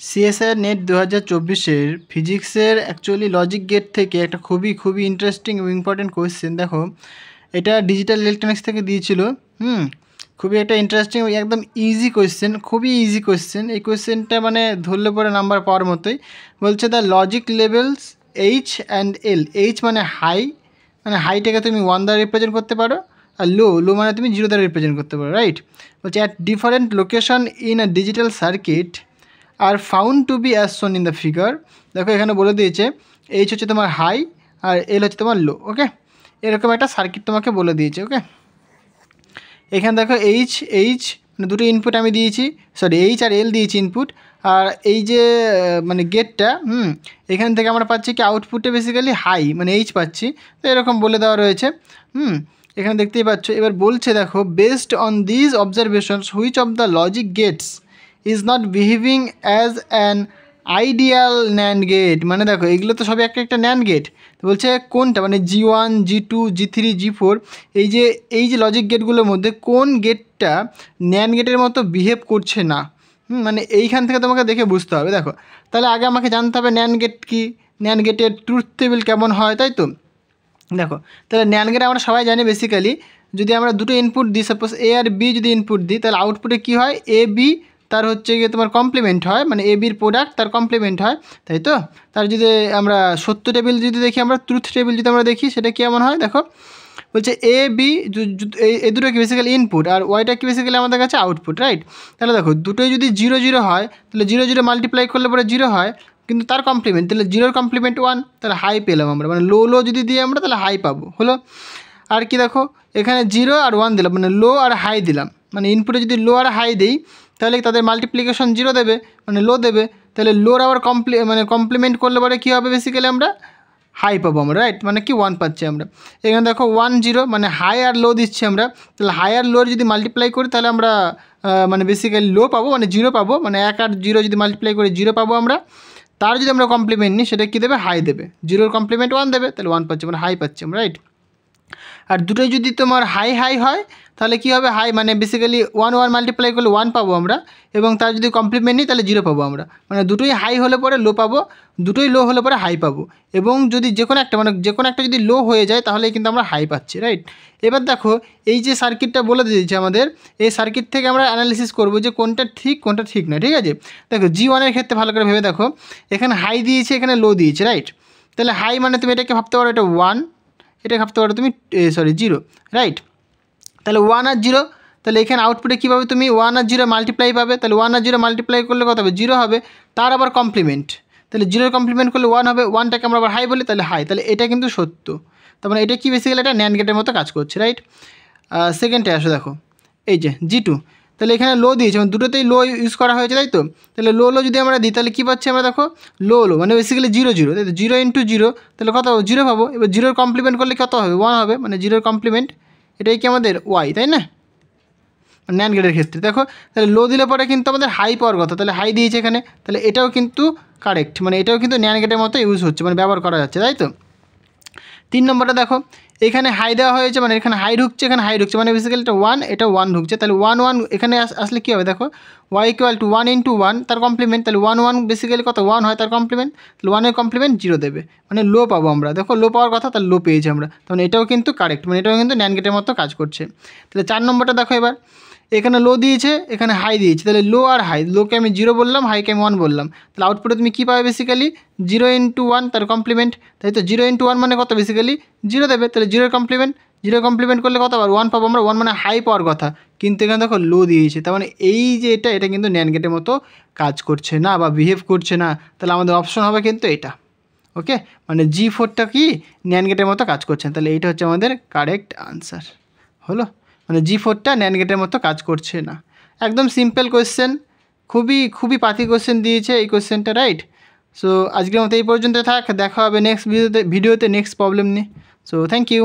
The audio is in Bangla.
সিএসআই নেট 2024-এর ফিজিক্সের অ্যাকচুয়ালি লজিক গেট থেকে একটা খুবই ইন্টারেস্টিং এবং ইম্পর্টেন্ট কোয়েশ্চেন। দেখো, এটা ডিজিটাল ইলেকট্রনিক্স থেকে দিয়েছিল। খুবই একটা ইন্টারেস্টিং একদম ইজি কোয়েশ্চেন, খুবই ইজি কোয়েশ্চেন। এই কোয়েশ্চেনটা মানে ধরলে পরে নাম্বার পাওয়ার মতোই। বলছে the logic levels H and L. H মানে হাই, মানে হাইটাকে তুমি 1 দ্বারা রিপ্রেজেন্ট করতে পারো, আর লো মানে তুমি 0 দ্বারা রিপ্রেজেন্ট করতে পারো, রাইট। বলছে at different location in a digital circuit are found to B as শোন ইন দ্য ফিগার। দেখো এখানে বলে দিয়েছে এইচ হচ্ছে তোমার হাই আর এল হচ্ছে তোমার লো। ওকে, এরকম একটা সার্কিট তোমাকে বলে দিয়েছে। ওকে, এখানে দেখো এইচ মানে দুটো ইনপুট আমি দিয়েছি, সরি এইচ আর এল দিয়েছি ইনপুট, আর এই যে মানে গেটটা এখান থেকে আমরা পাচ্ছি কি আউটপুটে বেসিক্যালি হাই মানে এইচ পাচ্ছি। তো এরকম বলে দেওয়া রয়েছে। এখানে দেখতেই পাচ্ছ। এবার বলছে দেখো based on these observations which of the logic gates is not behaving as an ideal NAND gate. মানে দেখো এগুলো তো সবই একটা ন্যান্ড গেট। তো বলছে কোনটা মানে G1 G2 G3 G4 এই যে লজিক গেটগুলোর মধ্যে কোন গেটটা ন্যান্ড গেটের মতো বিহেভ করছে না। মানে এইখান থেকে তোমাকে দেখে বুঝতে হবে। দেখো তাহলে আগে আমাকে জানতে হবে ন্যান্ড গেট কি, ন্যান্ড গেটের ট্রুথ টেবিল কেমন হয়, তাই তো। দেখো তাহলে ন্যান্ড গেট আমরা সবাই জানি বেসিক্যালি যদি আমরা দুটো ইনপুট দিই, সাপোজ এ আর বি যদি ইনপুট দিই, তাহলে আউটপুটে কী হয়, এ বি তার হচ্ছে গিয়ে তোমার কমপ্লিমেন্ট হয়, মানে এ বির প্রোডাক্ট তার কমপ্লিমেন্ট হয়, তাই তো। তার যদি আমরা সত্য টেবিল যদি দেখি, আমরা ট্রুথ টেবিল যদি আমরা দেখি, সেটা কেমন হয় দেখো। বলছে এ বি এই দুটো কি বেসিক্যালি ইনপুট আর ওয়াইটা কি বেসিক্যালি আমাদের কাছে আউটপুট, রাইট। তাহলে দেখো দুটোই যদি 0 0 হয়, তাহলে 0 0 মাল্টিপ্লাই করলে পরে 0 হয়, কিন্তু তার কমপ্লিমেন্ট, তাহলে 0-র কমপ্লিমেন্ট 1, তাহলে হাই পেলাম আমরা, মানে লো যদি দিই আমরা তাহলে হাই পাবো, হলো। আর কি দেখো এখানে 0 আর 1 দিলাম, মানে লো আর হাই দিলাম, মানে ইনপুটে যদি লো আর হাই দিই তাহলে তাদের মাল্টিপ্লিকেশন 0 দেবে, মানে লো দেবে। তাহলে লোর আবার কমপ্লিমেন্ট করলে পরে কী হবে, বেসিক্যালি আমরা হাই পাবো আমরা, রাইট, মানে কি 1 পাচ্ছি আমরা। এখানে দেখো 1 0 মানে হাই আর লো দিচ্ছি আমরা, তাহলে হাই আর লোর যদি মাল্টিপ্লাই করি তাহলে আমরা মানে বেসিক্যালি লো পাবো, মানে 0 পাবো, মানে 1 আর 0 যদি মাল্টিপ্লাই করি 0 পাবো আমরা। তার যদি আমরা কমপ্লিমেন্ট নিই সেটা কী দেবে, হাই দেবে, 0-র কমপ্লিমেন্ট 1 দেবে, তাহলে 1 পাচ্ছি মানে হাই পাচ্ছি আমরা, রাইট। আর দুটোই যদি তোমার হাই হয় তাহলে কী হবে, হাই মানে বেসিক্যালি 1 মাল্টিপ্লাই করলে 1 পাবো আমরা, এবং তার যদি কমপ্লিমেন্ট নিই তাহলে 0 পাবো আমরা, মানে দুটোই হাই হলে পরে লো পাবো, দুটোই লো হলে পরে হাই পাবো। এবং যদি যে কোনো একটা যদি লো হয়ে যায় তাহলে কিন্তু আমরা হাই পাচ্ছি, রাইট। এবার দেখো এই যে সার্কিটটা বলে দিয়েছে আমাদের, এই সার্কিট থেকে আমরা অ্যানালিসিস করবো যে কোনটা ঠিক না, ঠিক আছে। দেখো G1-এর ক্ষেত্রে ভালো করে ভেবে দেখো, এখানে হাই দিয়েছে এখানে লো দিয়েছে, রাইট। তাহলে হাই মানে তুমি এটাকে ভাবতে পারো এটা 1, এটা ভাবতে পারো তুমি 0, রাইট। তাহলে 1 আর 0, তাহলে এখানে আউটপুটে কী পাবে তুমি, 1 আর 0 মাল্টিপ্লাই পাবে, তাহলে 1 আর 0 মাল্টিপ্লাই করলে কত হবে, 0 হবে, তার আবার কমপ্লিমেন্ট, তাহলে 0-র কমপ্লিমেন্ট করলে 1 হবে, 1টাকে আমরা আবার হাই বলি, তাহলে হাই, তাহলে এটা কিন্তু সত্য। তার মানে এটা কি বেসিক্যালি একটা ন্যান্ড গেটের মতো কাজ করছে, রাইট। সেকেন্ডে আসো, দেখো এই যে G2, তাহলে এখানে লো দিয়েছে, মানে দুটোতেই লো ইউজ করা হয়েছে, তাই তো। তাহলে লো যদি আমরা দিই তাহলে কী পাচ্ছি আমরা, দেখো লো মানে বেসিক্যালি 0 0, তাই তো, 0 × 0 তাহলে কত হবে, 0 পাবো। এবার 0-র কমপ্লিমেন্ট করলে কত হবে, 1 হবে, মানে 0-র কমপ্লিমেন্ট এটাই কি আমাদের ওয়াই, তাই না, ন্যান্ড গেটের ক্ষেত্রে। দেখো তাহলে লো দিলে পরে কিন্তু আমাদের হাই পাওয়ার কথা, তাহলে হাই দিয়েছে এখানে, তাহলে এটাও কিন্তু কারেক্ট, মানে এটাও কিন্তু ন্যান্ড গেটের মতো ইউজ হচ্ছে, মানে ব্যবহার করা যাচ্ছে, তাই তো। 3 নম্বরটা দেখো, এখানে হাই দেওয়া হয়েছে, মানে এখানে হাই ঢুকছে, এখানে হাই ঢুকছে, মানে বেসিক্যালি এটা 1 ঢুকছে, তাহলে 1 1 এখানে আসলে কী হবে, দেখো y = 1 × 1 তার কমপ্লিমেন্ট, তাহলে 1 1 বেসিক্যালি কত 1 হয় তার কমপ্লিমেন্ট, তাহলে 1-এর কমপ্লিমেন্ট 0 দেবে, মানে লো পাবো আমরা। দেখো লো পাওয়ার কথা, তাহলে লো পেয়েছি আমরা, তাহলে এটাও কিন্তু কারেক্ট, মানে এটাও কিন্তু ন্যান্ড গেটের মতো কাজ করছে। তাহলে 4 নম্বরটা দেখো, এবার এখানে লো দিয়েছে এখানে হাই দিয়েছে, তাহলে লো আর হাই, লোকে আমি 0 বললাম, হাইকে আমি 1 বললাম, তাহলে আউটপুটে তুমি কী পাবে, বেসিক্যালি 0 × 1 তার কমপ্লিমেন্ট, তাই তো 0 × 1 মানে কত, বেসিক্যালি 0 দেবে, তাহলে 0-এর কমপ্লিমেন্ট করলে কত আবার 1 পাবো আমরা, 1 মানে হাই পাওয়ার কথা, কিন্তু এখানে দেখো লো দিয়েছে, তার মানে এই যে এটা কিন্তু ন্যান্ড গেটের মতো কাজ করছে না বা বিহেভ করছে না, তাহলে আমাদের অপশন হবে কিন্তু এটা। ওকে, মানে G4টা কি ন্যান্ড গেটের মতো কাজ করছে, তাহলে এইটা হচ্ছে আমাদের কারেক্ট আনসার, হলো। মানে G4টা ন্যান্ড গেটের মতো কাজ করছে না। একদম সিম্পল কোয়েশ্চেন, খুবই পাতি কোয়েশ্চেন দিয়েছে এই কোয়েশ্চেনটা, রাইট। সো আজকের মতো এই পর্যন্ত থাক, দেখা হবে নেক্সট ভিডিওতে নেক্সট প্রবলেম নিয়ে। So thank you.